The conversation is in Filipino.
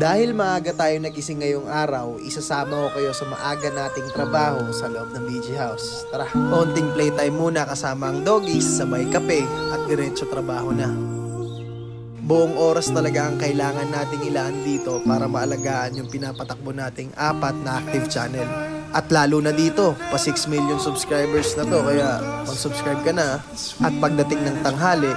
Dahil maaga tayo nagising ngayong araw, isasama ko kayo sa maaga nating trabaho sa loob ng BG House. Tara, konting playtime muna kasama ang doggies, sabay kape at diretso trabaho na. Buong oras talaga ang kailangan nating ilaan dito para maalagaan yung pinapatakbo nating 4 na active channel. At lalo na dito, pa 6 million subscribers na to, kaya mag-subscribe ka na. At pagdating ng tanghali,